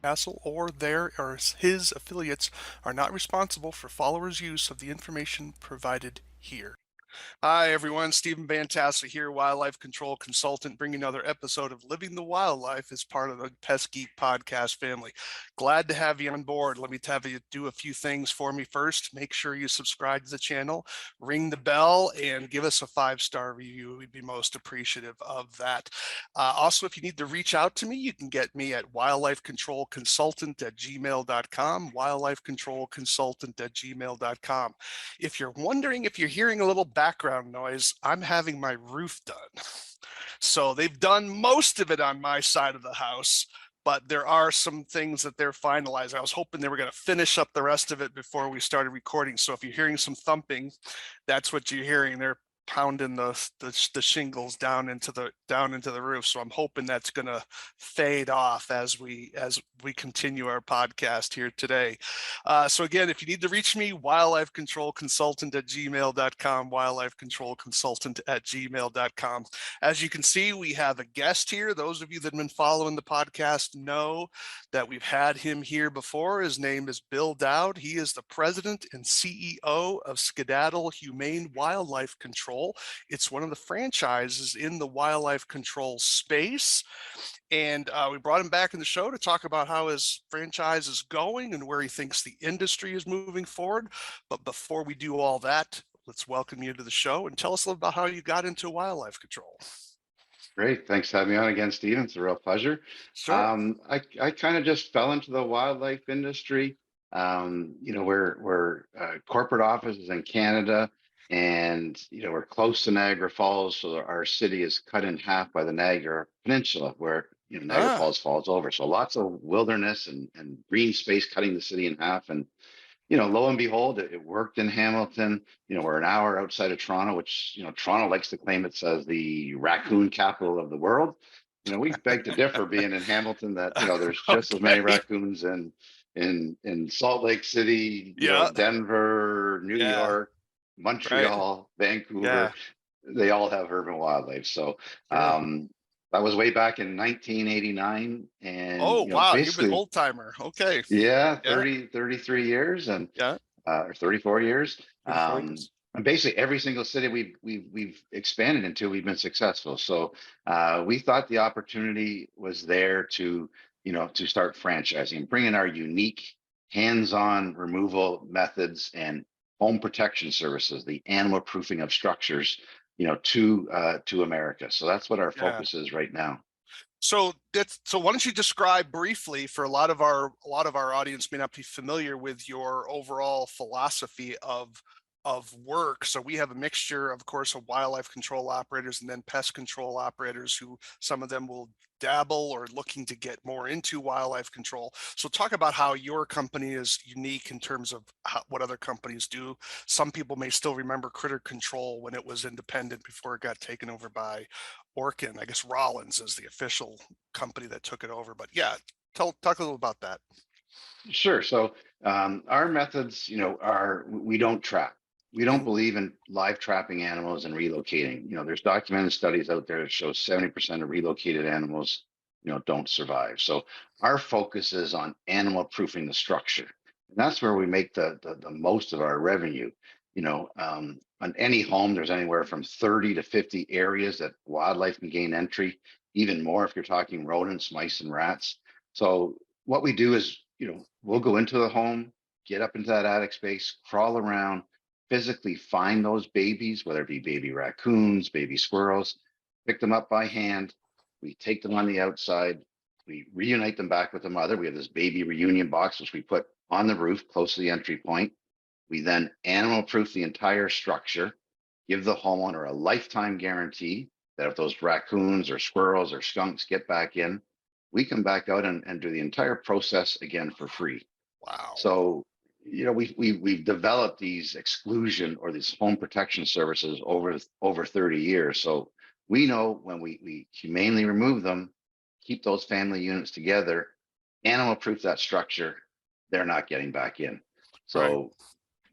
Vantassel or their or his affiliates are not responsible for followers' use of the information provided here. Hi, everyone. Stephen Vantassel here, wildlife control consultant, bringing another episode of Living the Wildlife as part of the Pest Geek podcast family. Glad to have you on board. Let me have you do a few things for me first. Make sure you subscribe to the channel, ring the bell, and give us a 5-star review. We'd be most appreciative of that. Also, if you need to reach out to me, you can get me at wildlifecontrolconsultant@gmail.com, wildlifecontrolconsultant@gmail.com. If you're wondering if you're hearing a little background noise, I'm having my roof done. So they've done most of it on my side of the house, but there are some things that they're finalizing. I was hoping they were going to finish up the rest of it before we started recording. So if you're hearing some thumping, that's what you're hearing. They're pounding the shingles down into the roof. So I'm hoping that's going to fade off as we continue our podcast here today. So again, if you need to reach me, wildlifecontrolconsultant@gmail.com, wildlifecontrolconsultant@gmail.com. As you can see, we have a guest here. Those of you that have been following the podcast know that we've had him here before. His name is Bill Dowd. He is the president and CEO of Skedaddle Humane Wildlife Control. It's one of the franchises in the wildlife control space. And we brought him back in the show to talk about how his franchise is going and where he thinks the industry is moving forward. But before we do all that, let's welcome you to the show and tell us a little about how you got into wildlife control. Great. Thanks for having me on again, Stephen. It's a real pleasure. Sure. I kind of just fell into the wildlife industry. We're corporate offices in Canada, and we're close to Niagara Falls, so our city is cut in half by the Niagara Peninsula, where Niagara Ah, Falls falls over. So lots of wilderness and green space cutting the city in half. And lo and behold, it worked in Hamilton. We're an hour outside of Toronto, which, Toronto likes to claim it's as the raccoon capital of the world. We beg to differ being in Hamilton that, there's just as many okay. raccoons in Salt Lake City, Yeah. Denver, New Yeah. York, Right. Montreal, Vancouver. Yeah. They all have urban wildlife. So, Sure. that was way back in 1989. And, Oh, wow. You've been basically, old timer. Okay. yeah, Yeah. 33 years and Yeah. or 34 years. 34 years. And basically every single city we've expanded into, we've been successful. So we thought the opportunity was there to start franchising, bring in our unique hands-on removal methods and home protection services, the animal proofing of structures, to America. So that's what our Yeah. focus is right now. So why don't you describe briefly, for a lot of our audience may not be familiar with your overall philosophy of work. So we have a mixture, of course, of wildlife control operators and then pest control operators who some of them will dabble or looking to get more into wildlife control. So talk about how your company is unique in terms of what other companies do. Some people may still remember Critter Control when it was independent before it got taken over by Orkin. I guess Rollins is the official company that took it over. But yeah, talk a little about that. Sure. So our methods, we don't trap. We don't Mhm. believe in live trapping animals and relocating. There's documented studies out there that show 70% of relocated animals, don't survive. So our focus is on animal proofing the structure. And that's where we make the most of our revenue. On any home, there's anywhere from 30 to 50 areas that wildlife can gain entry, even more if you're talking rodents, mice, and rats. So what we do is, we'll go into the home, get up into that attic space, crawl around, physically find those babies, whether it be baby raccoons, baby squirrels, pick them up by hand. We take them on the outside. We reunite them back with the mother. We have this baby reunion box, which we put on the roof close to the entry point. We then animal proof the entire structure, give the homeowner a lifetime guarantee that if those raccoons or squirrels or skunks get back in, we come back out and do the entire process again for free. Wow. So, we've developed these exclusion or these home protection services over 30 years. So we know when we humanely remove them, keep those family units together, animal proof that structure, they're not getting back in. Right. So,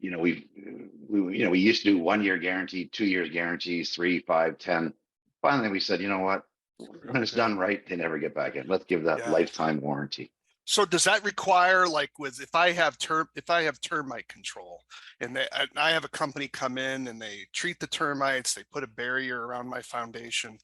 we used to do 1 year guarantee, 2 years guarantees, 3, 5, 10. Finally, we said, you know what? When it's Yeah. done right, they never get back in. Let's give that Yeah. lifetime warranty. So does that require, like, with if I have termite control, and I have a company come in and they treat the termites, they put a barrier around my foundation.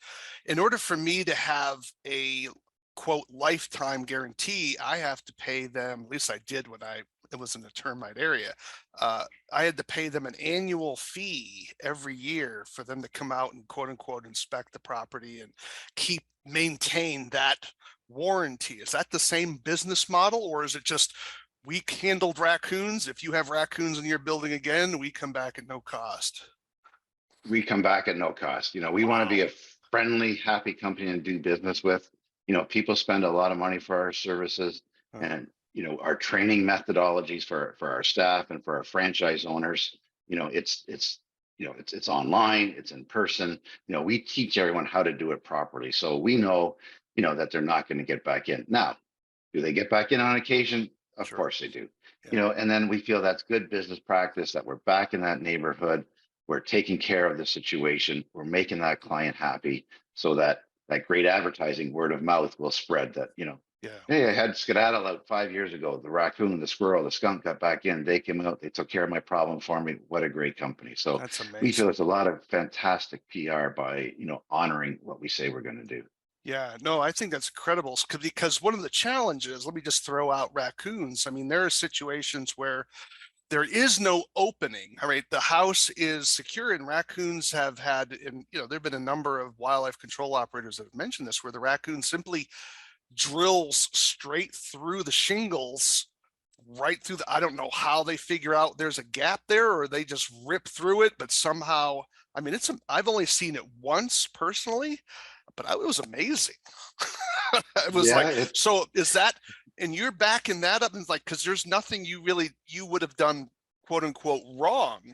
In order for me to have a quote lifetime guarantee, I have to pay them, at least I did when it was in the termite area. I had to pay them an annual fee every year for them to come out and quote unquote inspect the property and maintain that warranty. Is that the same business model, or is it just we handled raccoons? If you have raccoons in your building again, we come back at no cost? We come back at no cost. We want to be Wow. a friendly, happy company to do business with. People spend a lot of money for our services, Uh, and our training methodologies for our staff and for our franchise owners. It's online, it's in person. We teach everyone how to do it properly, so we know that they're not going to get back in. Now, do they get back in on occasion? Of sure. course they do. Yeah. And then we feel that's good business practice, that we're back in that neighborhood. We're taking care of the situation. We're making that client happy, so that that great advertising, word of mouth, will spread that, Yeah. hey, I had Skedaddle out 5 years ago. The raccoon, the squirrel, the skunk got back in. They came out, they took care of my problem for me. What a great company. So That's we feel amazing. it's a lot of fantastic PR by, honoring what we say we're going to do. Yeah, no, I think that's incredible, because one of the challenges, let me just throw out raccoons. I mean, there are situations where there is no opening. All right, the house is secure, and raccoons have had, and there've been a number of wildlife control operators that have mentioned this, where the raccoon simply drills straight through the shingles, right through I don't know how they figure out there's a gap there, or they just rip through it, but somehow, I mean, I've only seen it once personally, but it was amazing. It was Yeah, like, so is that, and you're backing that up, and like, because there's nothing you would have done quote unquote wrong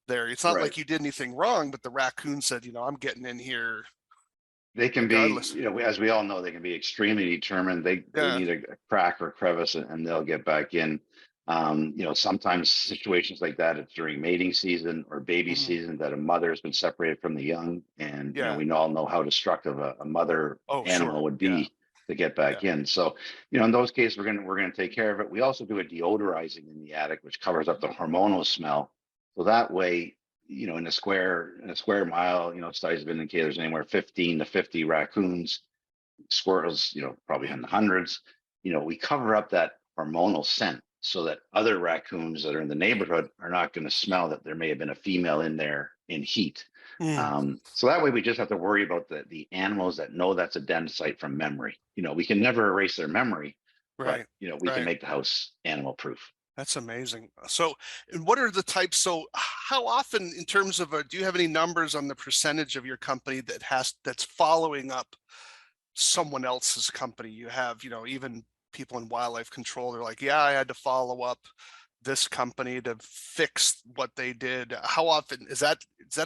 there. It's not right. like you did anything wrong, but the raccoon said, I'm getting in here They can be, regardless. as we all know, they can be extremely determined. They Yeah. need a crack or a crevice, and they'll get back in. Sometimes situations like that, it's during mating season or baby Mhm. season, that a mother has been separated from the young, and Yeah. we all know how destructive a mother Oh, animal sure. would Yeah. be to get back Yeah. in. So, in those cases, we're gonna take care of it. We also do a deodorizing in the attic, which covers up the hormonal smell. So that way, in a square mile, studies have indicated there's anywhere 15 to 50 raccoons, squirrels, probably in the hundreds. We cover up that hormonal scent, so that other raccoons that are in the neighborhood are not going to smell that there may have been a female in there in heat. Mm, So that way we just have to worry about the animals that know that's a den site from memory. We can never erase their memory, but right. we can Right. make the house animal proof. That's amazing. So, and what are the types? So, how often, in terms of, do you have any numbers on the percentage of your company that's following up someone else's company? You have, even people in wildlife control, they're like, yeah, I had to follow up this company to fix what they did. How often is that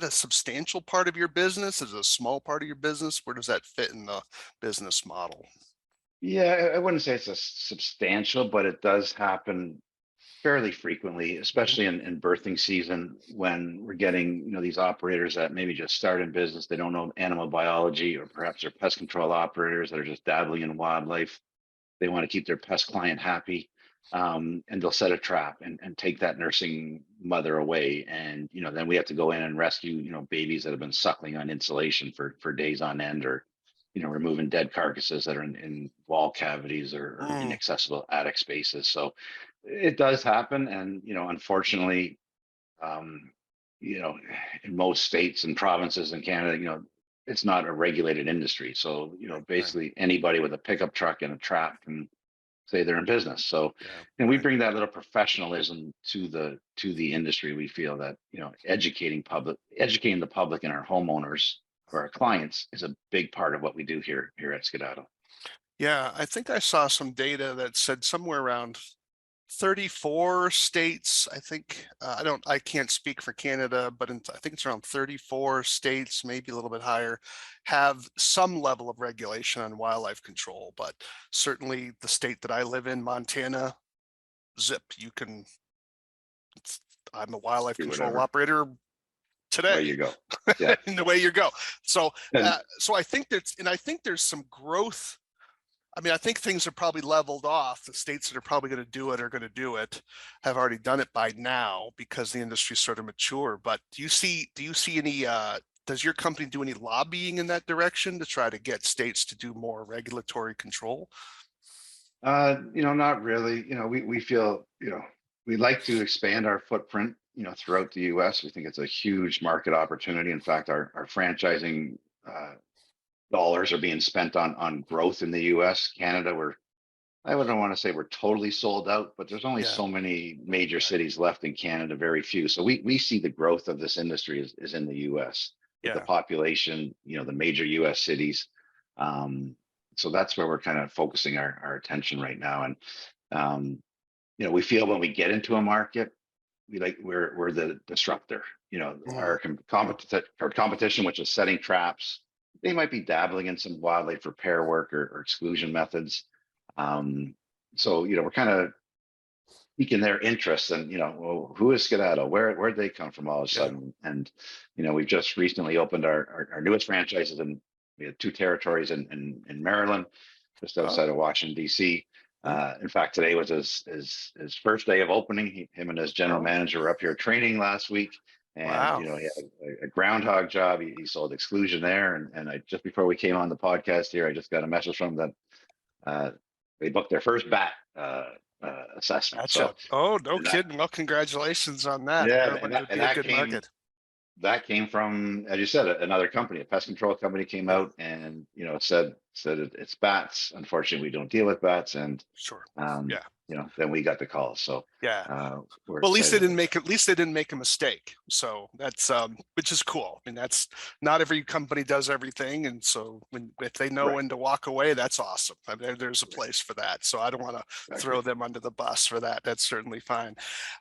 a substantial part of your business? Is it a small part of your business? Where does that fit in the business model? Yeah, I wouldn't say it's a substantial, but it does happen fairly frequently, Mhm. especially in birthing season, when we're getting, these operators that maybe just start in business. They don't know animal biology, or perhaps they're pest control operators that are just dabbling in wildlife. They want to keep their pest client happy. And they'll set a trap and take that nursing mother away. And, then we have to go in and rescue, babies that have been suckling on insulation for days on end, or, removing dead carcasses that are in wall cavities, or Mm, inaccessible attic spaces. So it does happen. And, unfortunately, um, you know, in most states and provinces in Canada, it's not a regulated industry. So, right. basically anybody with a pickup truck and a trap can say they're in business. So, Yeah. and we Right. bring that little professionalism to the industry. We feel that, educating the public and our homeowners, or our clients, is a big part of what we do here at Skedaddle. Yeah, I think I saw some data that said somewhere around 34 states. I think, I can't speak for Canada, but I think it's around 34 states, maybe a little bit higher, have some level of regulation on wildlife control. But certainly the state that I live in, Montana, zip, I'm a wildlife Do control whatever. operator Away today. you go. Yeah. And the way you go. So, And so I think there's some growth. I mean, I think things are probably leveled off. The states that are probably going to do it are going to do it, have already done it by now because the industry's sort of mature. But do you see any, does your company do any lobbying in that direction to try to get states to do more regulatory control? Not really. We feel, we like to expand our footprint, throughout the US. We think it's a huge market opportunity. In fact, our franchising dollars are being spent on growth in the US. Canada, I wouldn't want to say we're totally sold out, but there's only Yeah, so many major right. cities left in Canada, very few. So we see the growth of this industry is in the US with the Yeah. population, the major US cities. Um, so that's where we're kind of focusing our attention right now. And um, we feel when we get into a market, we're the disruptor. Mhm. Our competition, which is setting traps, they might be dabbling in some wildlife repair work or exclusion methods. Um, so we're kind of piquing their interest, and well, who is Skedaddle? Where'd they come from all of a Yeah. sudden? And we've just recently opened our newest franchises, and we had two territories in Maryland, just Oh, outside of Washington D.C. yeah. In fact, today was his first day of opening. Him and his general Oh, manager were up here training last week, and wow. he had a groundhog job. He sold exclusion there, and I just before we came on the podcast here, I just got a message from them that they booked their first bat assessment. So Gotcha. Oh, no and that kidding. Well, congratulations on that. yeah, Maryland would and be a that good came market. from, as you said, another company, a pest control company came Yeah, out and said it's bats. Unfortunately, we don't deal with bats, and sure. um, Yeah. then we got the call. So Yeah. we're Well, excited about that. at least they didn't make a mistake. So that's which is cool. I mean, that's not every company does everything. And so if they know Right, when to walk away, that's awesome. I mean, there's a right, place for that. So I don't want to exactly. throw them under the bus for that. That's certainly fine.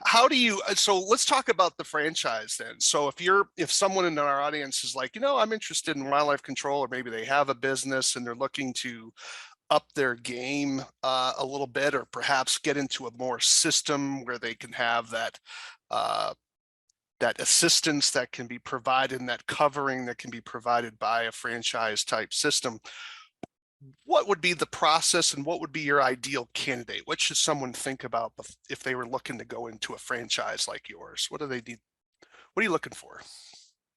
How do you, so let's talk about the franchise then. So if someone in our audience is like, I'm interested in wildlife control, or maybe they have a business and they're looking to up their game a little bit, or perhaps get into a more system where they can have uh, that assistance that can be provided and that covering that can be provided by a franchise type system. What would be the process and what would be your ideal candidate? What should someone think about if they were looking to go into a franchise like yours? What do they need? What are you looking for?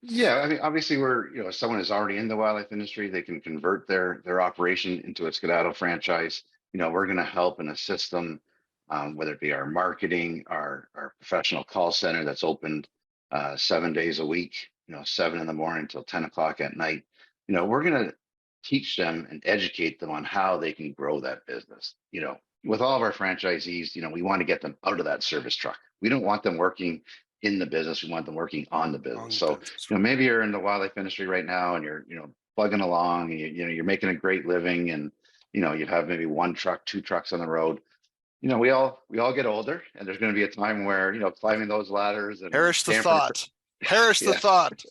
Yeah, I mean, obviously, if someone is already in the wildlife industry, they can convert their operation into a Skedaddle franchise. We're going to help and assist them, whether it be our marketing, our professional call center that's opened 7 days a week, 7 in the morning till 10 o'clock at night. We're going to teach them and educate them on how they can grow that business. With all of our franchisees, we want to get them out of that service truck. We don't want them working in the business. We want them working on the business. On the So, business? maybe you're in the wildlife industry right now and you're, plugging along and you're making a great living, and, you have maybe one truck, two trucks on the road. We all get older, and there's going to be a time where, climbing those ladders and Perish the thought. Perish the yeah, thought.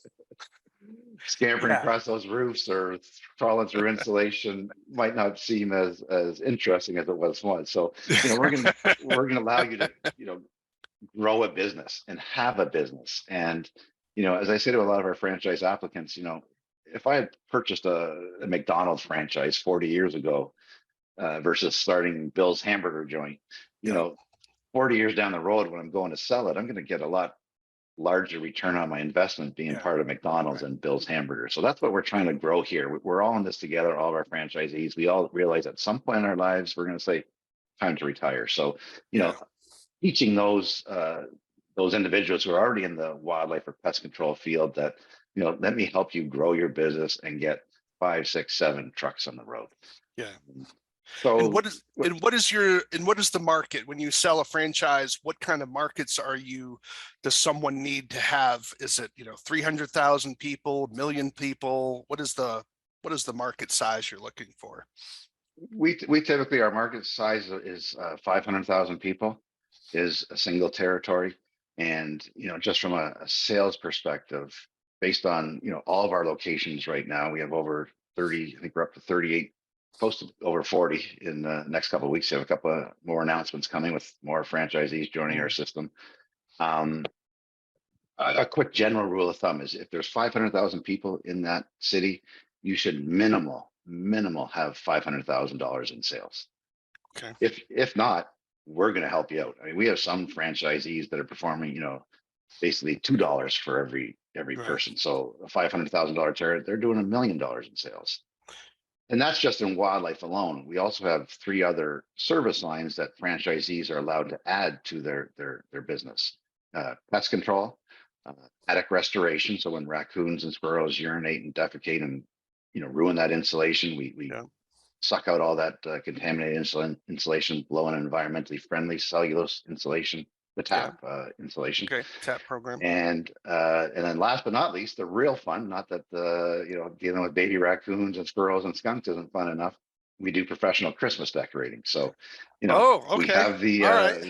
scampering Yeah. across those roofs or crawling through insulation might not seem as interesting as it was once. So, we're gonna allow you to, grow a business and have a business. And, as I say to a lot of our franchise applicants, if I had purchased a McDonald's franchise 40 years ago versus starting Bill's hamburger joint, you Yeah. know, 40 years down the road, when I'm going to sell it, I'm going to get a lot larger return on my investment being Yeah. part of McDonald's Right. and Bill's Hamburger. So that's what we're trying to grow here. We're all in this together, all of our franchisees. We all realize at some point in our lives, we're going to say, time to retire. So, you Yeah. know, teaching those individuals who are already in the wildlife or pest control field that, let me help you grow your business and get 5, 6, 7 trucks on the road. Yeah. And So what is the market when you sell a franchise? What kind of markets does someone need to have? Is it, 300,000 people, 1 million people? What is the market size you're looking for? we typically, our market size is 500,000 people is a single territory. And, just from a sales perspective, based on, all of our locations right now, we have over 30, I think we're up to 38, close to over 40 in the next couple of weeks. We have a couple of more announcements coming with more franchisees joining our Mm, system. Um, a quick general rule of thumb is if there's 500,000 people in that city, you should minimal minimal have $500,000 in sales. Okay. If not, we're going to help you out. I mean, we have some franchisees that are performing, basically $2 for every Right. person. So a $500,000 territory, they're doing $1 million in sales. And that's just in wildlife alone. We also have 3 other service lines that franchisees are allowed to add to their business. Pest control, attic restoration. So when raccoons and squirrels urinate and defecate and ruin that insulation, we Yeah. suck out all that contaminated insulation, blow an environmentally friendly cellulose insulation, the Yeah. tap insulation. Okay. TAP program. And then last but not least, the real fun, not that dealing with baby raccoons and squirrels and skunks isn't fun enough. We do professional Christmas decorating. So, Oh, we okay. have the All right.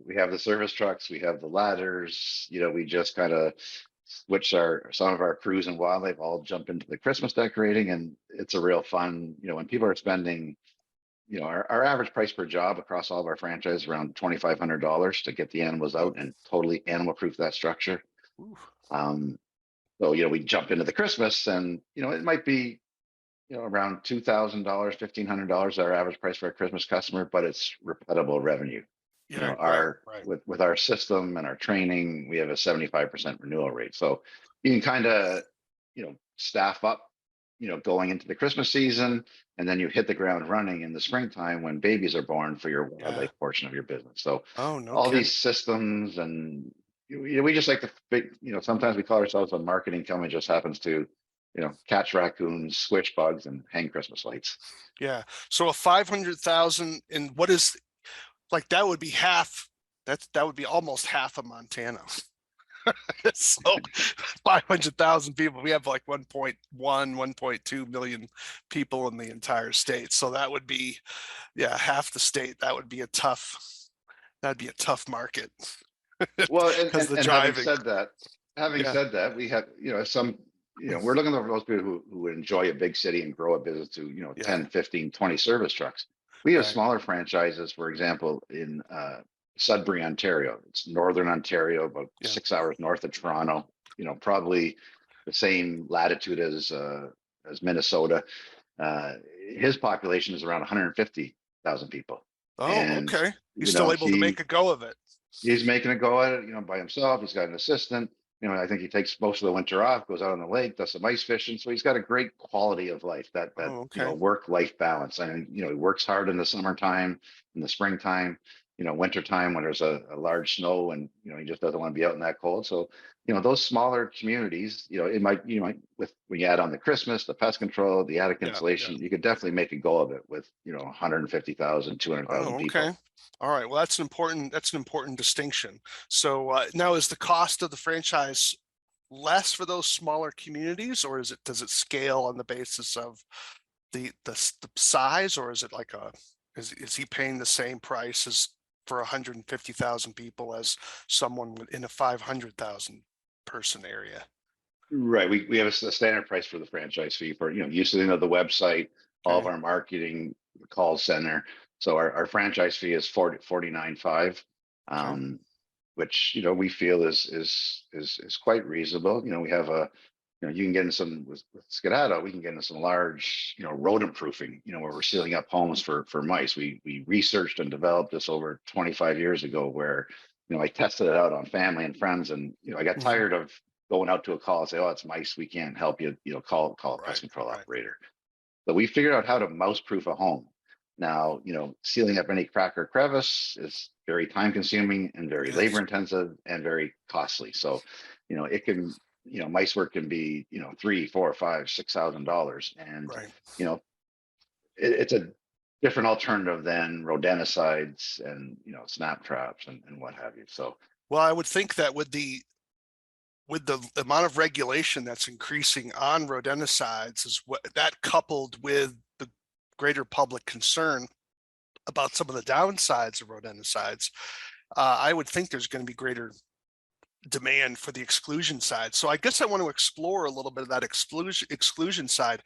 we have the service trucks, we have the ladders, we just kind of switch some of our crews and wildlife all jump into the Christmas decorating, and it's a real fun, when people are spending, our average price per job across all of our franchises around $2,500 to get the animals out and totally animal proof that structure. Ooh. Um, so, we jump into the Christmas and, it might be, around $2,000, $1,500, our average price for a Christmas customer, but it's repeatable revenue. Yeah. Right. Our Right. with our system and our training, we have a 75% renewal rate. So you can kind of, staff up, going into the Christmas season, and then you hit the ground running in the springtime when babies are born for your Yeah. wildlife portion of your business. So Oh, no all kidding. these systems, and we just like to sometimes we call ourselves a marketing company, just happens to catch raccoons, switch bugs, and hang Christmas lights. Yeah. So a 500,000, and what is like that would be half. That would be almost half of Montana. So 500,000 people. We have like 1.1, 1.2 million people in the entire state. So that would be, yeah, half the state. That'd be a tough market Well, because the and driving. having Yeah. said that, we have, some, we're looking for those people who would enjoy a big city and grow a business to, Yeah. 10, 15, 20 service trucks. We have Right. smaller franchises, for example, in Sudbury, Ontario. It's Northern Ontario, about Yeah. 6 hours north of Toronto, probably the same latitude as Minnesota. Uh, his population is around 150,000 people. Oh, And, okay. He's still able to make a go of it. he's making a go at it, by himself. He's got an assistant. I think he takes most of the winter off, goes out on the lake, does some ice fishing. So he's got a great quality of life, that Oh, okay. work-life balance. And he works hard in the summertime, in the springtime, wintertime when there's a large snow, and he just doesn't want to be out in that cold. So those smaller communities, it might with when you add on the Christmas, the pest control, the attic Yeah. Yeah. insulation, you could definitely make a go of it with 150,000, 200,000 Oh, okay. people. All right. Well, that's an important distinction. So now is the cost of the franchise less for those smaller communities, or does it scale on the basis of the size, or is it like is he paying the same price as for 150,000 people as someone in a 500,000 person area? Right. We have a standard price for the franchise fee for, using of the website, all of Okay. our marketing, the call center. So our franchise fee is 49.5, Okay. which, we feel is quite reasonable. We have you can get in some with Skedaddle, we can get into some large, rodent proofing, where we're sealing up homes for mice. We researched and developed this over 25 years ago, where, I tested it out on family and friends, and, I got Mhm. tired of going out to a call and say, oh, it's mice, we can't help you, call a pest Right. control Right. operator. So we figured out how to mouse proof a home. Now, sealing up any crack or crevice is very time consuming and very labor Yes. intensive and very costly. So, it can, mice work can be, $3, $4, $5, $6,000. And, Right. it's a different alternative than rodenticides and, snap traps and what have you. So, Well, I would think that with the amount of regulation that's increasing on rodenticides, is what that coupled with the greater public concern about some of the downsides of rodenticides, I would think there's going to be greater demand for the exclusion side. So I guess I want to explore a little bit of that exclusion side.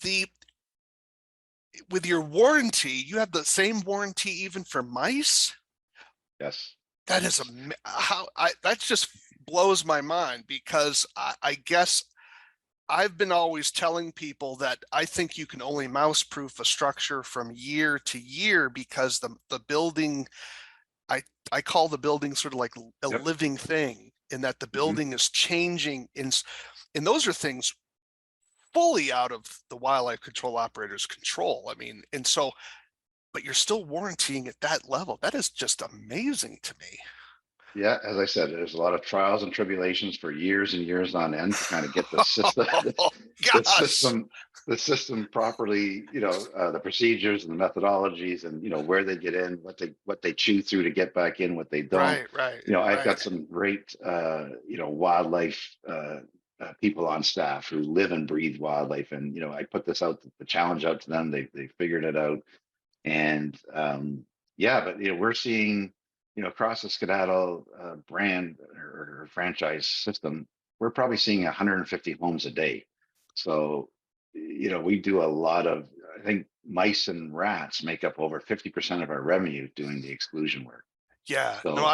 The With your warranty, you have the same warranty even for mice. yes, That is yes. that just blows my mind, because I guess I've been always telling people that I think you can only mouse proof a structure from year to year because the building, I I call the building sort of like a Yep. living thing, in that the Mhm. building is changing, and those are things fully out of the wildlife control operator's control. I mean, and so, but you're still warrantying at that level. That is just amazing to me. Yeah, as I said, there's a lot of trials and tribulations for years and years on end to kind of get the system, Oh the gosh. system, the system properly. The procedures and the methodologies, and where they get in, what they chew through to get back in, what they don't. Right, right, I've right. got some great, wildlife people on staff who live and breathe wildlife, and I put this out, the challenge out to them. They figured it out, and yeah, but we're seeing, across the Skedaddle brand or franchise system, we're probably seeing 150 homes a day. So, we do a lot of, I think mice and rats make up over 50% of our revenue doing the exclusion work. Yeah, no, So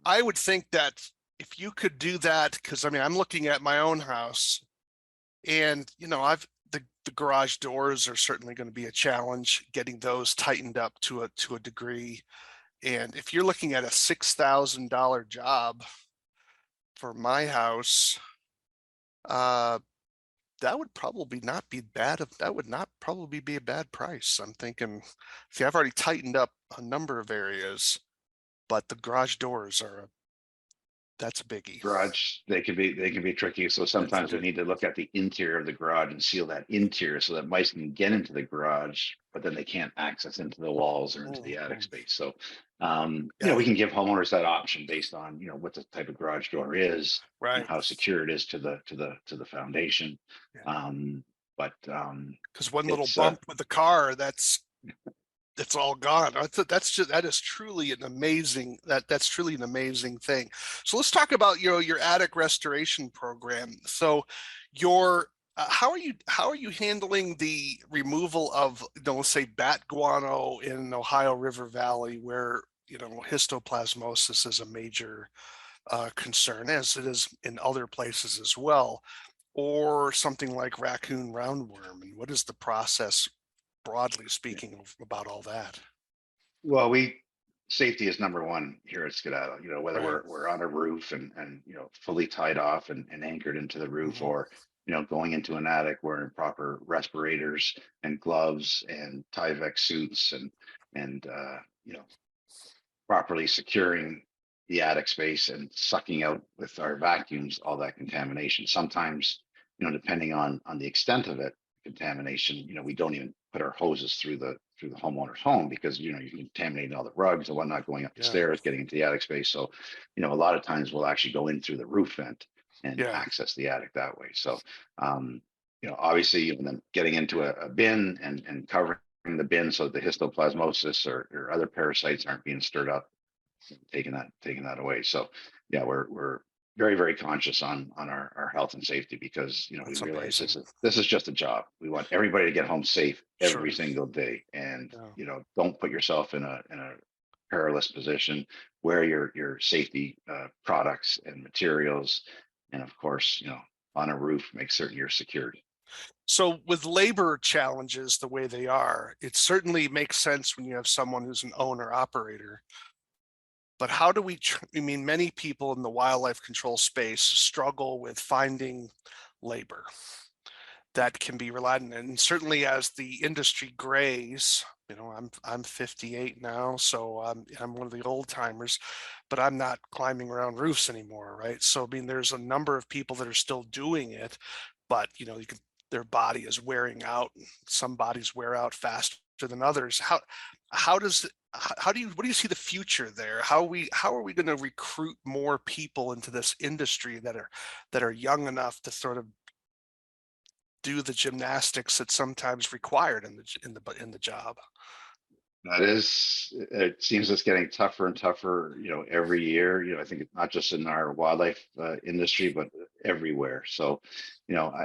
I would think that if you could do that, because I mean, I'm looking at my own house, and the garage doors are certainly going to be a challenge, getting those tightened up to a degree. And if you're looking at a $6,000 job for my house, uh, that would probably not be bad. That would not probably be a bad price. I'm thinking, see, I've already tightened up a number of areas, but the garage doors that's a biggie. garage, they can be tricky. So That's sometimes we good. need to look at the interior of the garage and seal that interior so that mice can get into the garage, but then they can't access into the walls or into the attic Mhm. space. So Yeah, we can give homeowners that option based on what the type of garage door is and right. how secure it is to the foundation. Yeah. um but Because one little it's bump with the car, that's all gone. That is truly an amazing that's truly an amazing thing. So let's talk about your attic restoration program. So your how are you handling the removal of, let's say, bat guano in Ohio River Valley, where histoplasmosis is a major concern, as it is in other places as well, or something like raccoon roundworm? And what is the process, broadly speaking, about all that? Well, safety is number one here at Skedaddle. Whether Right. we're on a roof and fully tied off and anchored into the roof, Mhm. or going into an attic wearing proper respirators and gloves and Tyvek suits and properly securing the attic space and sucking out with our vacuums all that contamination. Sometimes, depending on the extent of it, contamination, we don't even put our hoses through the homeowner's home because you're contaminating all the rugs and whatnot going up the Yeah. stairs, getting into the attic space. So, a lot of times we'll actually go in through the roof vent and Yeah. access the attic that way. So, obviously, then getting into a bin and covering the bin so that the histoplasmosis or other parasites aren't being stirred up, taking that away. So yeah, we're very, very conscious on our health and safety because we That's realize amazing. this is just a job. We want everybody to get home safe every Sure. single day, and Yeah. don't put yourself in a perilous position. Wear your safety products and materials, and of course, on a roof, make certain you're secured. So with labor challenges the way they are, it certainly makes sense when you have someone who's an owner operator. But how do I mean, many people in the wildlife control space struggle with finding labor that can be relied on. And certainly as the industry grays, I'm 58 now, so I'm one of the old timers, but I'm not climbing around roofs anymore, right? So I mean, there's a number of people that are still doing it, but their body is wearing out. Some bodies wear out faster than others. How does how do you what do you see the future there? How are we going to recruit more people into this industry that are young enough to sort of do the gymnastics that's sometimes required in the job? It seems it's getting tougher and tougher, every year. I think it's not just in our wildlife industry, but everywhere. So,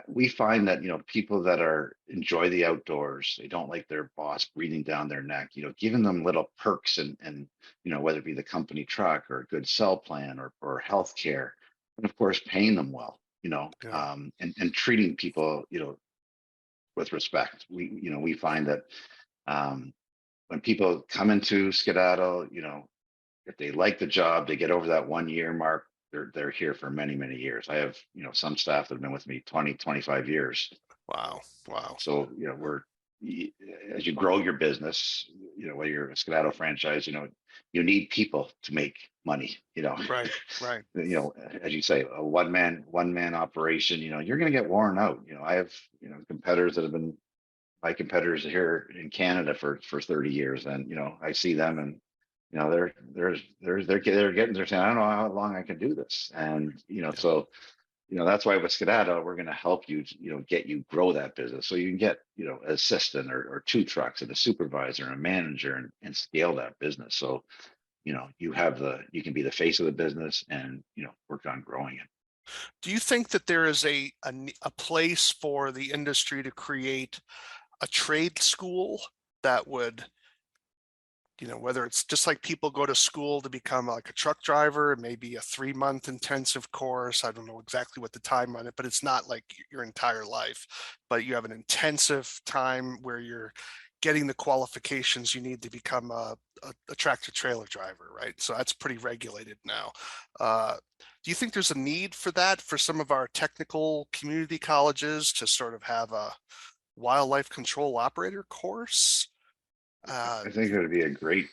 we find that, people that enjoy the outdoors, they don't like their boss breathing down their neck, giving them little perks and, whether it be the company truck or a good cell plan or health care, and of course, paying them well. Yeah. and treating people, with respect. We find that um, when people come into Skedaddle, if they like the job, they get over that 1 year mark. They're here for many, many years. I have, some staff that have been with me 20, 25 years. Wow. Wow. So, as you grow your business, whether you're a Skedaddle franchise, you need people to make money, Right. Right. as you say, a one man operation, you're going to get worn out. I have, competitors that have been my competitors here in Canada for 30 years. And, I see them and, they're saying, I don't know how long I can do this. And, Yeah. so, that's why with Skedaddle, we're going to help you, get you grow that business. So you can get, an assistant or two trucks and a supervisor and a manager and scale that business. So, you can be the face of the business and, work on growing it. Do you think that there is a place for the industry to create a trade school that would, whether it's just like people go to school to become like a truck driver, it may be a 3-month intensive course. I don't know exactly what the time on it, but it's not like your entire life, but you have an intensive time where you're getting the qualifications you need to become a tractor trailer driver, right? So that's pretty regulated now. Do you think there's a need for that for some of our technical community colleges to sort of have a wildlife control operator course? I think it would be a great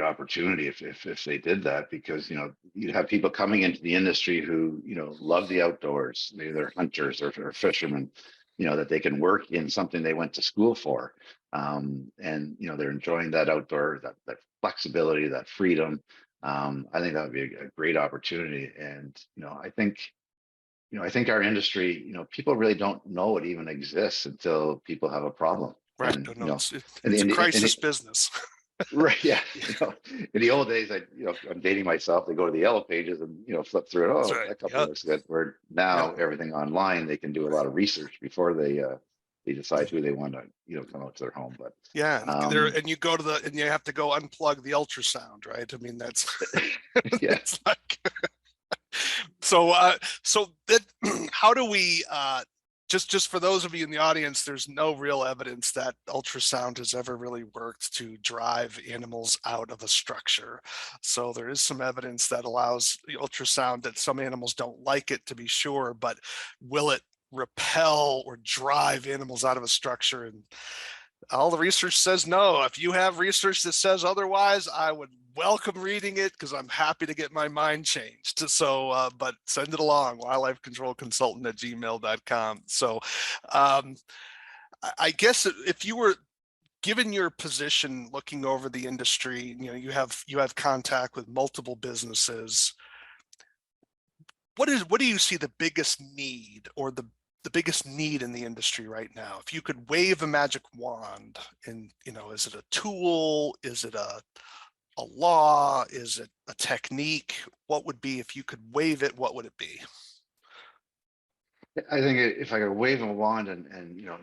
opportunity if they did that, because you'd have people coming into the industry who love the outdoors. Maybe they're hunters or fishermen, that they can work in something they went to school for, and they're enjoying that outdoor, that flexibility, that freedom. I think that would be a great opportunity, and I think our industry, people really don't know it even exists until people have a problem. Right. And No, it's and, it's a and, and crisis it, business. right, yeah. Yeah, In the old days, I'm dating myself. They go to the yellow pages and flip through it. that's Oh, right. that company Yep. looks good. Where Yep. now everything online, they can do a lot of research before they decide Yeah. who they want to come out to their home. But Yeah, and there, um, and you go to and you have to go unplug the ultrasound, right? I mean, that's yeah, it's like so that how do we just for those of you in the audience, there's no real evidence that ultrasound has ever really worked to drive animals out of a structure. So there is some evidence that allows the ultrasound that some animals don't like it, to be sure, but will it repel or drive animals out of a structure? And all the research says no. If you have research that says otherwise, I would welcome reading it because I'm happy to get my mind changed. So, but send it along, wildlifecontrolconsultant@gmail.com. So, um, I guess if you were given your position looking over the industry, you have contact with multiple businesses. What do you see the biggest need or the biggest need in the industry right now? If you could wave a magic wand, and is it a tool? Is it a law? Is it a technique? What would be, if you could wave it, what would it be? I think if I could wave a wand and you know,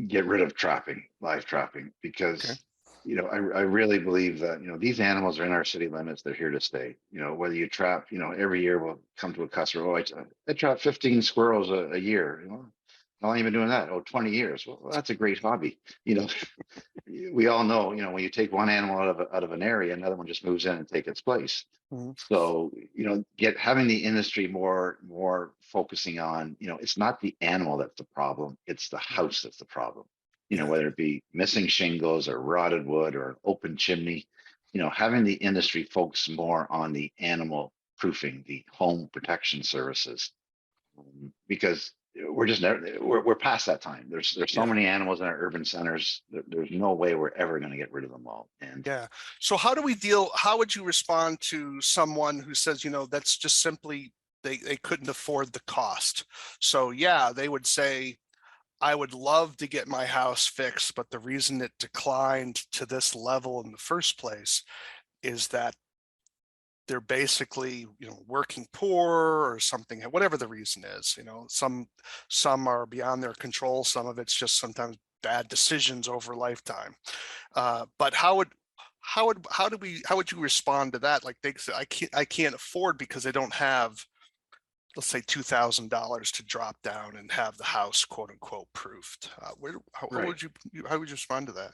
get rid of trapping, live trapping, Okay. because I really believe that these animals are in our city limits. They're here to stay. Whether you trap, every year we'll come to a customer. Oh, I trap 15 squirrels a year. How long have you been doing that? Oh, 20 years. Well, that's a great hobby. We all know, when you take one animal out of an area, another one just moves in and take its place. Mhm. So, having the industry more focusing on, it's not the animal that's the problem, it's the house that's the problem. Yeah. Whether it be missing shingles or rotted wood or an open chimney, having the industry focus more on the animal proofing, the home protection services, because we're just never we're past that time. There's so Yeah. many animals in our urban centers. There's no way we're ever going to get rid of them all. And Yeah. So how would you respond to someone who says, that's just simply they couldn't afford the cost? So yeah, they would say, I would love to get my house fixed, but the reason it declined to this level in the first place is that they're basically, working poor or something, whatever the reason is. Some are beyond their control. Some of it's just sometimes bad decisions over lifetime. But how would you respond to that? Like they say, I can't afford because they don't have let's say $2,000 to drop down and have the house quote unquote proofed? How Right. would you how would you respond to that?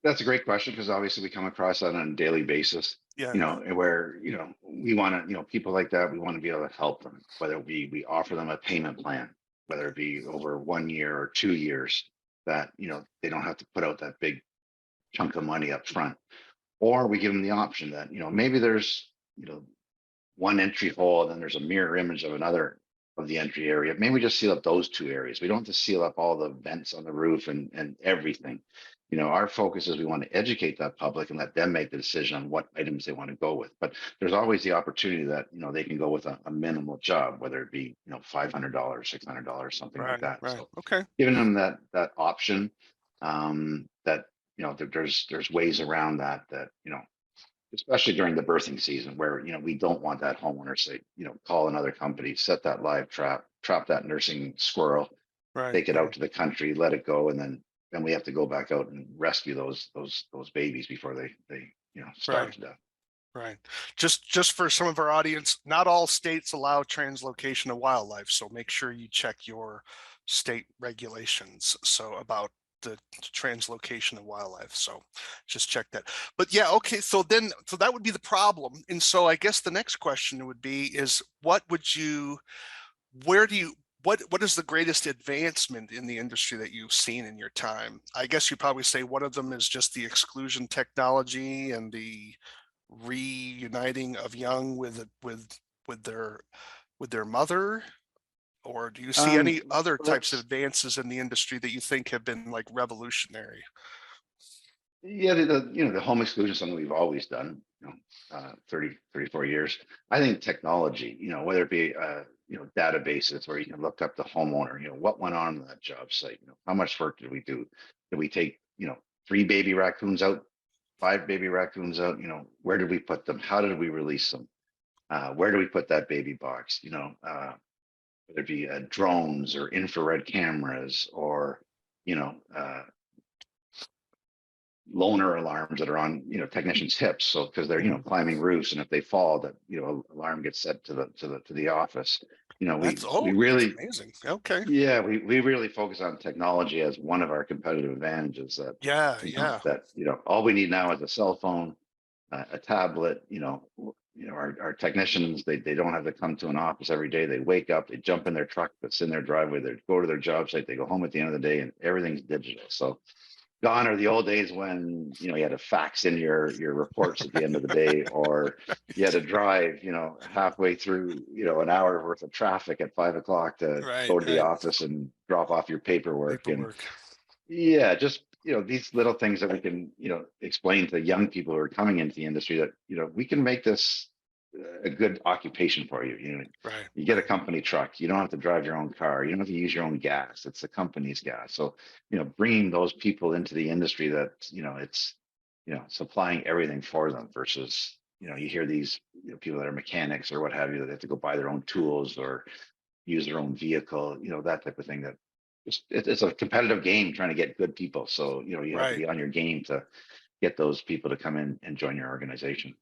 That's a great question because obviously we come across that on a daily basis, Yeah, you know, and where, you know, we want to, you know, people like that, we want to be able to help them, whether we offer them a payment plan, whether it be over 1 year or 2 years, that, you know, they don't have to put out that big chunk of money up front. Or we give them the option that, you know, maybe there's, you know, one entry hole, and then there's a mirror image of another of the entry area. Maybe we just seal up those two areas. We don't have to seal up all the vents on the roof and everything. You know, our focus is we want to educate that public and let them make the decision on what items they want to go with. But there's always the opportunity that, you know, they can go with a minimal job, whether it be, you know, $500, $600, something like right, that. right. So Okay, giving them that option, that, you know, there's ways around that, you know, especially during the birthing season where, you know, we don't want that homeowner say, you know, call another company, set that live trap that nursing squirrel, right, take it out right, to the country, let it go, and then we have to go back out and rescue those babies before they, you know, starve right. to death. Right. Just for some of our audience, not all states allow translocation of wildlife, so make sure you check your state regulations. So about the translocation of wildlife. So just check that. But yeah, okay. So that would be the problem. And so I guess the next question would be is where do you what is the greatest advancement in the industry that you've seen in your time? I guess you probably say one of them is just the exclusion technology and the reuniting of young with their with their mother, or do you see any other So types of that's advances in the industry that you think have been like revolutionary? Yeah, you know, the home exclusion is something we've always done, you know, 30, 34 years. I think technology, you know, whether it be, you know, databases where you can look up the homeowner, you know, what went on in that job site, you know, how much work did we do? Did we take, you know, 3 baby raccoons out, 5 baby raccoons out? You know, where did we put them? How did we release them? Where do we put that baby box? You know, whether it be drones or infrared cameras or, you know, loner alarms that are on, you know, technicians hips, so because they're, you know, Mhm. climbing roofs, and if they fall, that, you know, alarm gets set to the office. You know, we That's really, amazing. Okay. yeah, we really focus on technology as one of our competitive advantages, that, Yeah, you know, yeah. all we need now is a cell phone, a tablet. You know, our technicians, they don't have to come to an office every day. They wake up, they jump in their truck that's in their driveway, they go to their job site, they go home at the end of the day, and everything's digital. So gone are the old days when, you know, you had to fax in your reports at the end of the day, or you had to drive, you know, halfway through, you know, an hour worth of traffic at 5 o'clock to Right, go to the right. office and drop off your paperwork. And Paperwork. yeah, just, you know, these little things that we can, you know, explain to young people who are coming into the industry that, you know, we can make this a good occupation for you. You know, Right, you get a right. company truck, you don't have to drive your own car, you don't have to use your own gas. It's the company's gas. So, you know, bringing those people into the industry that, you know, it's, you know, supplying everything for them versus, you know, you hear these, you know, people that are mechanics or what have you, that they have to go buy their own tools or use their own vehicle, you know, that type of thing. That it's a competitive game trying to get good people. So, you know, you have to Right. be on your game to get those people to come in and join your organization.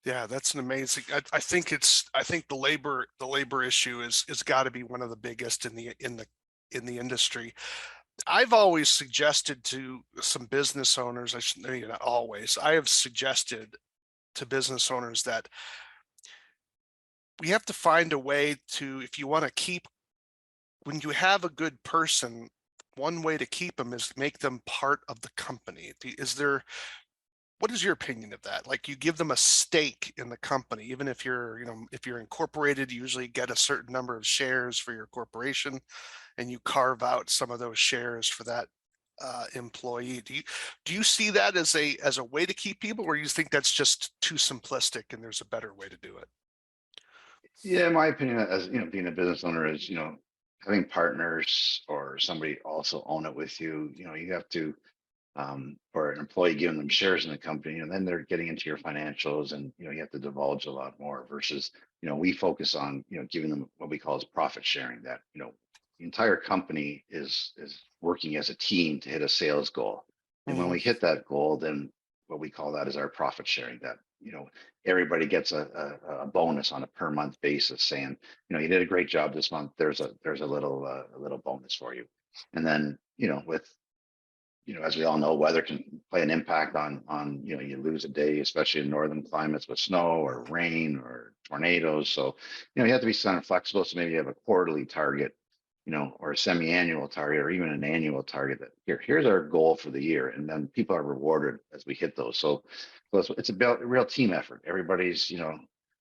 Yeah, that's an amazing. I think the labor issue is got to be one of the biggest in the industry. I've always suggested to some business owners, I should maybe not always, I have suggested to business owners that we have to find a way to, if you want to keep, when you have a good person, one way to keep them is make them part of the company. Is there, what is your opinion of that? Like you give them a stake in the company, even if you're, you know, if you're incorporated, you usually get a certain number of shares for your corporation and you carve out some of those shares for that employee. Do you see that as a way to keep people, or you think that's just too simplistic and there's a better way to do it? Yeah, in my opinion, as you know, being a business owner is, you know, having partners or somebody also own it with you. You know, you have to, or an employee giving them shares in the company, and then they're getting into your financials, and, you know, you have to divulge a lot more versus, you know, we focus on, you know, giving them what we call as profit sharing. That, you know, the entire company is working as a team to hit a sales goal, and when Mhm. we hit that goal, then what we call that is our profit sharing. That everybody gets a bonus on a per month basis, saying you did a great job this month. There's a little bonus for you, and then with as we all know, weather can play an impact on, you lose a day, especially in northern climates with snow or rain or tornadoes. So, you have to be kind of flexible. So maybe you have a quarterly target, or a semi-annual target or even an annual target that here's our goal for the year. And then people are rewarded as we hit those. So it's about a real team effort. Everybody's,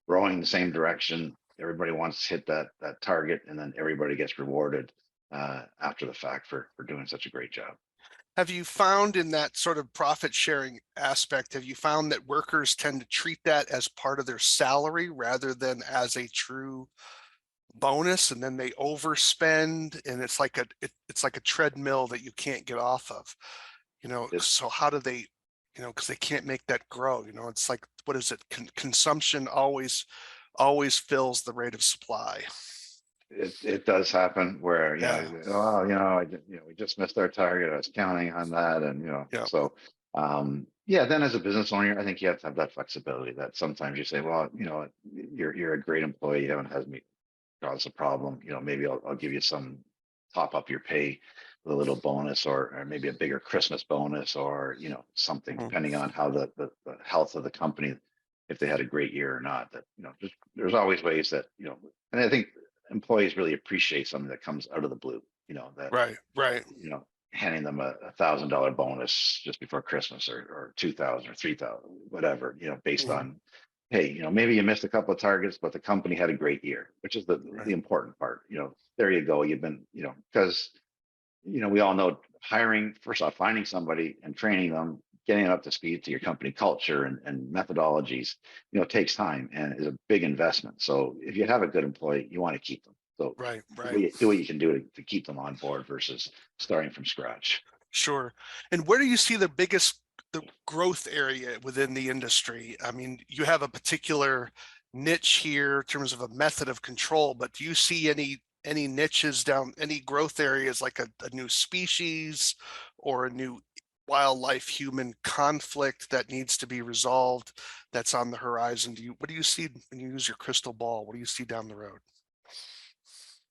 rowing the same direction. Everybody wants to hit that target, and then everybody gets rewarded after the fact for doing such a great job. Have you found in that sort of profit sharing aspect, have you found that workers tend to treat that as part of their salary rather than as a true bonus, and then they overspend, and it's like a treadmill that you can't get off of, so how do they, because they can't make that grow, it's like, what is it? Consumption always fills the rate of supply. It does happen where Yeah. oh we just missed our target. I was counting on that, and Yeah. so yeah. Then as a business owner, I think you have to have that flexibility. That sometimes you say, well, you're a great employee. You haven't had me cause a problem. Maybe I'll give you some top up your pay with a little bonus, or maybe a bigger Christmas bonus, or something Mhm. depending on how the health of the company, if they had a great year or not. That just, there's always ways that and I think employees really appreciate something that comes out of the blue. That Right. handing them a $1,000 bonus just before Christmas, or 2,000 or 3,000, whatever, based Mhm. on, hey, maybe you missed a couple of targets, but the company had a great year, which is the Right. important part. There you go. You've been, because we all know hiring, first off, finding somebody and training them, getting them up to speed to your company culture and methodologies, takes time and is a big investment. So if you have a good employee, you want to keep them. So Right. do what you can do to keep them on board versus starting from scratch. Sure. And where do you see the growth area within the industry? I mean, you have a particular niche here in terms of a method of control, but do you see any niches down, any growth areas, like a new species or a new wildlife human conflict that needs to be resolved that's on the horizon? What do you see when you use your crystal ball? What do you see down the road?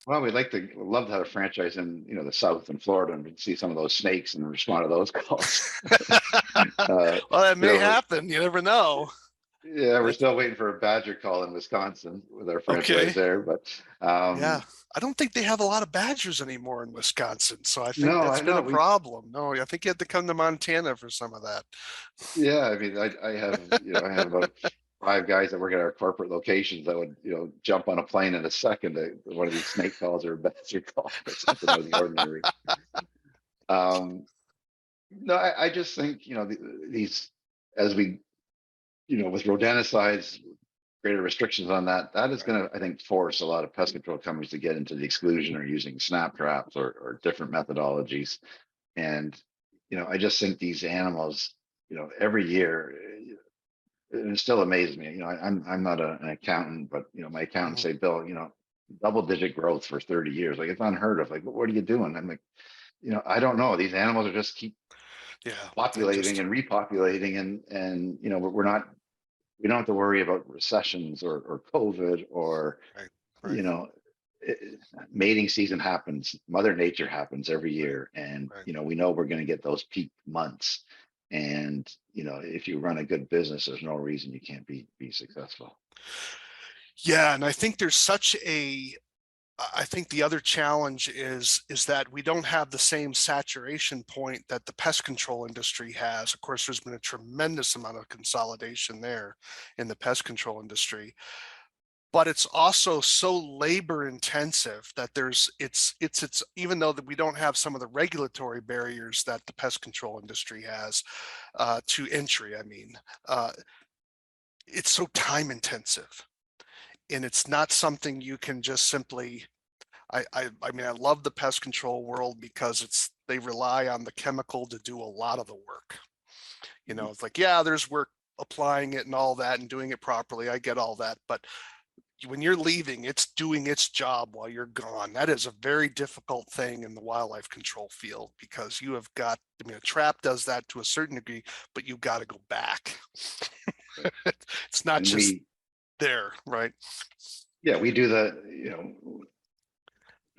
Well, love to have a franchise in, the South and Florida, and see some of those snakes and respond to those calls. uh, Well, that you may know, happen. You never know. yeah, we're That's still waiting for a Badger call in Wisconsin with our franchise okay. there, but Yeah, I don't think they have a lot of badgers anymore in Wisconsin, so I think no, that's I been know a problem. No, I think you had to come to Montana for some of that. yeah, I mean, I have about 5 guys that work at our corporate locations that would, jump on a plane in a second to one of these snake calls or a Badger call or something out of the ordinary. Um, no, I just think, these, as we, with rodenticides, greater restrictions on that is Right. going to, I think, force a lot of pest control companies to get into the exclusion or using snap traps or different methodologies. And, I just think these animals, every year, it still amazes me. I'm not an accountant, but my accountants Mhm. say, Bill, double digit growth for 30 years. Like, it's unheard of. Like, what are you doing? I'm like, I don't know. These animals are just keep Yeah, they populating just and repopulating, and we're not, we don't have to worry about recessions or COVID or, right, you right, know, mating season happens, Mother Nature happens every right, year. And, right. we know we're going to get those peak months. And, if you run a good business, there's no reason you can't be successful. Yeah, and I think there's such a I think the other challenge is that we don't have the same saturation point that the pest control industry has. Of course, there's been a tremendous amount of consolidation there in the pest control industry, but it's also so labor intensive that it's even though that we don't have some of the regulatory barriers that the pest control industry has to entry. I mean, uh, it's so time intensive, and it's not something you can just simply. I mean, I love the pest control world because they rely on the chemical to do a lot of the work. It's like, yeah, there's work applying it and all that and doing it properly. I get all that, but when you're leaving, it's doing its job while you're gone. That is a very difficult thing in the wildlife control field, because you have got, I mean, a trap does that to a certain degree, but you've got to go back. Right. It's not And just there, right? we do the,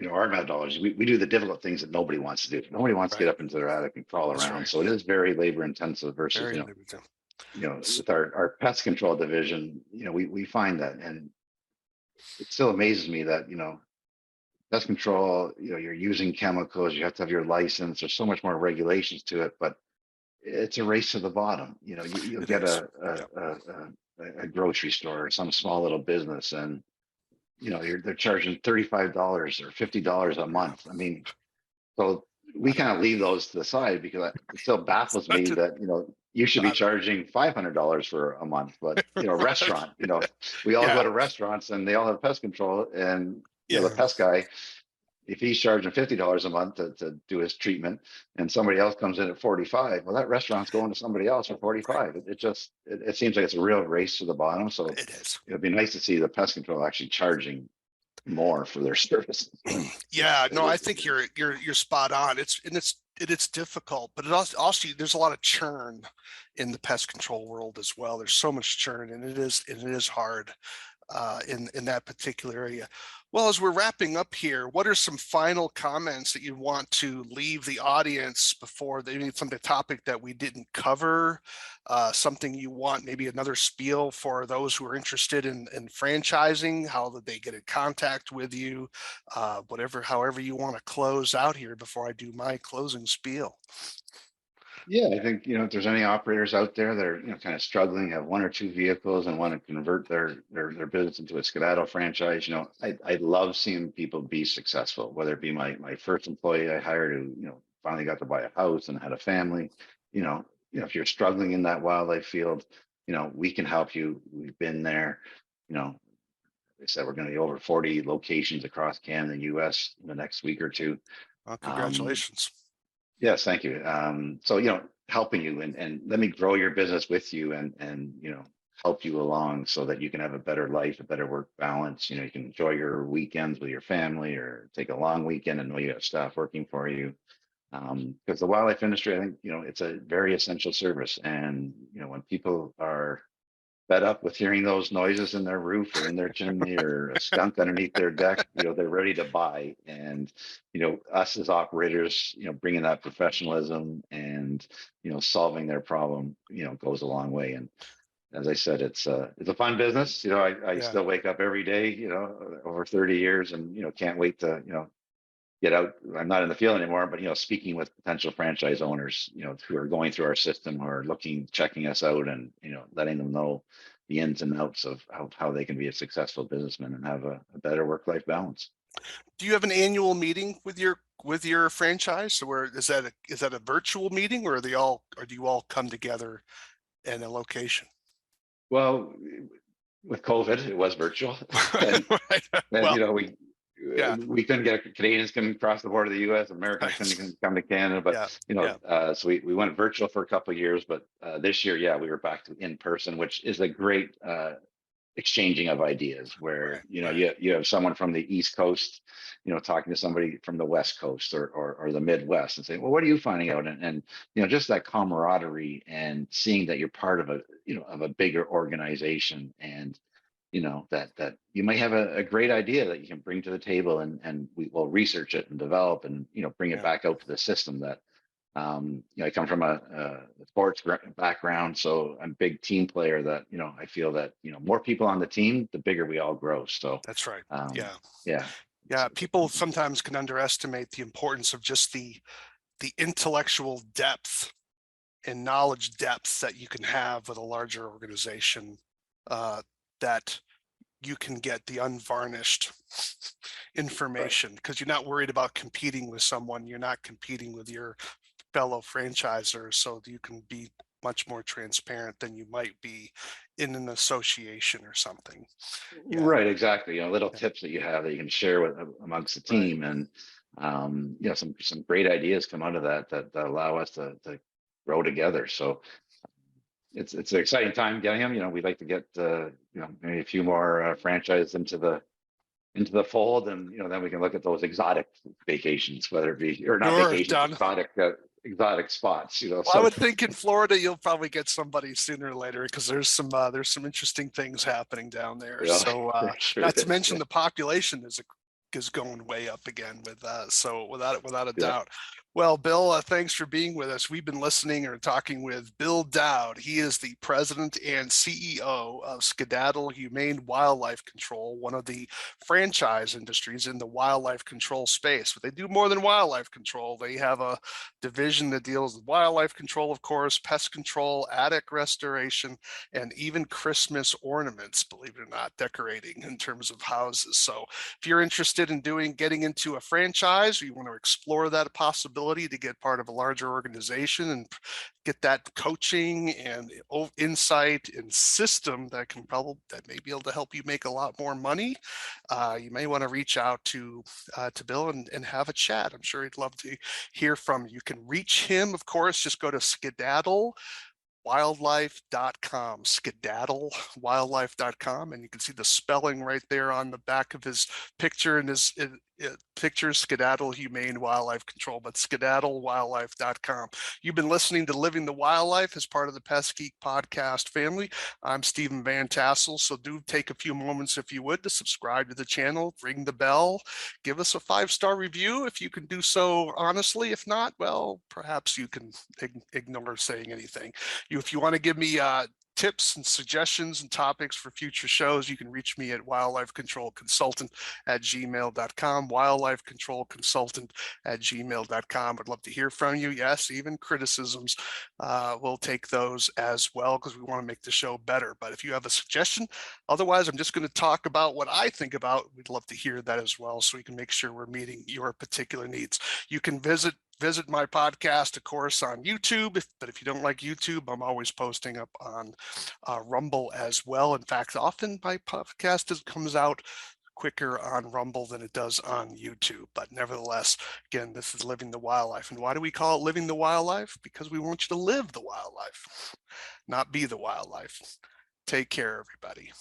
our methodology, we do the difficult things that nobody wants to do. Nobody wants to Right. get up into their attic and crawl That's around. right. So it is very labor intensive versus, Very limited. with our pest control division, we find that, and it still amazes me that, pest control, you're using chemicals, you have to have your license. There's so much more regulations to it, but it's a race to the bottom. You'll It get is. Yeah. a grocery store or some small little business, and they're charging $35 or $50 a Yeah. month. I mean, so we kind of leave those to the side because it still baffles Not me to, that you should be not charging $500 for a month, but restaurant, we all go yeah. to restaurants and they all have pest control, and the Yeah. pest guy, if he's charging $50 a month to do his treatment, and somebody else comes in at 45, well, that restaurant's going to somebody else for Right. 45. It seems like it's a real race to the bottom. So It is. it'd be nice to see the pest control actually charging more for their services. Yeah, It no, I is- think you're spot on. It's difficult, but it also there's a lot of churn in the pest control world as well. There's so much churn, and it is hard in that particular area. Well, as we're wrapping up here, what are some final comments that you want to leave the audience before they need some topic that we didn't cover? Something you want, maybe another spiel for those who are interested in franchising, how did they get in contact with you? However you want to close out here before I do my closing spiel. Yeah, I think, if there's any operators out there that are, kind of struggling, have one or two vehicles and want to convert their business into a Skedaddle franchise, I love seeing people be successful, whether it be my first employee I hired who, finally got to buy a house and had a family. If you're struggling in that wildlife field, we can help you. We've been there. They said we're going to be over 40 locations across Canada and US in the next week or two. Um, Congratulations. Yes, thank you. So, helping you and let me grow your business with you, and help you along so that you can have a better life, a better work balance. You can enjoy your weekends with your family or take a long weekend and know you have staff working for you. Because the wildlife industry, I think, it's a very essential service. And, when people are fed up with hearing those noises in their roof or in their chimney or a skunk underneath their deck, they're ready to buy. And, us as operators, bringing that professionalism and, solving their problem, goes a long way. And as I said, it's a fun business. I Yeah, still wake up every day, over 30 years, and, can't wait to, get out. I'm not in the field anymore, but speaking with potential franchise owners, who are going through our system, who are checking us out, and letting them know the ins and outs of how they can be a successful businessman and have a better work-life balance. do you have an annual meeting with your franchise? Or is that a virtual meeting, or do you all come together in a location? Well, with COVID, it was virtual, and Right. and Well, yeah, we couldn't get Canadians couldn't cross the border of the U.S. Americans couldn't come to Canada, but yeah, yeah, so we went virtual for a couple of years, but this year, yeah, we were back to in person, which is a great exchanging of ideas. Where right, right, you have someone from the East Coast, talking to somebody from the West Coast or the Midwest and saying, well, what are you finding out? And just that camaraderie and seeing that you're part of a bigger organization, and that you might have a great idea that you can bring to the table, and we will research it and develop and bring it yeah, back out to the system. That I come from a sports background, so I'm a big team player. That I feel that more people on the team, the bigger we all grow. So that's right. um, Yeah, yeah, yeah. People sometimes can underestimate the importance of just the intellectual depth and knowledge depth that you can have with a larger organization, that you can get the unvarnished right. information, because you're not worried about competing with someone. You're not competing with your fellow franchisors, so you can be much more transparent than you might be in an association or something. Yeah, Right, exactly. Little yeah, tips that you have that you can share with amongst the right. team, and some great ideas come out of that allow us to grow together. So it's an exciting time getting them. You know, we'd like to get maybe a few more franchises into the fold, and then we can look at those exotic vacations, whether it be, or not Sure, vacations, done. exotic spots. Well, I So would think in Florida you'll probably get somebody sooner or later because there's some interesting things happening down there. yeah, So there sure not to is. mention the population is going way up again with so without a Yeah, doubt. Well, Bill, thanks for being with us. We've been listening or talking with Bill Dowd. He is the president and CEO of Skedaddle Humane Wildlife Control, one of the franchise industries in the wildlife control space. But they do more than wildlife control. They have a division that deals with wildlife control, of course, pest control, attic restoration, and even Christmas ornaments, believe it or not, decorating in terms of houses. So if you're interested in getting into a franchise, or you want to explore that possibility to get part of a larger organization and get that coaching and insight and system that may be able to help you make a lot more money, you may want to reach out to Bill and have a chat. I'm sure he'd love to hear from you. You can reach him, of course, just go to skedaddlewildlife.com, skedaddlewildlife.com, and you can see the spelling right there on the back of his picture and his picture, Skedaddle Humane Wildlife Control, but skedaddlewildlife.com. You've been listening to Living the Wildlife as part of the Pest Geek podcast family. I'm Stephen Vantassel, so do take a few moments, if you would, to subscribe to the channel, ring the bell, give us a 5-star review if you can do so honestly. If not, well, perhaps you can ignore saying anything. If you want to give me tips and suggestions and topics for future shows, you can reach me at wildlifecontrolconsultant@gmail.com, wildlifecontrolconsultant@gmail.com. I'd love to hear from you. Yes, even criticisms. We'll take those as well because we want to make the show better. But if you have a suggestion, otherwise, I'm just going to talk about what I think about. We'd love to hear that as well so we can make sure we're meeting your particular needs. You can visit my podcast, of course, on YouTube. But if you don't like YouTube, I'm always posting up on Rumble as well. In fact, often my podcast comes out quicker on Rumble than it does on YouTube. But nevertheless, again, this is Living the Wildlife. And why do we call it Living the Wildlife? Because we want you to live the wildlife, not be the wildlife. Take care, everybody.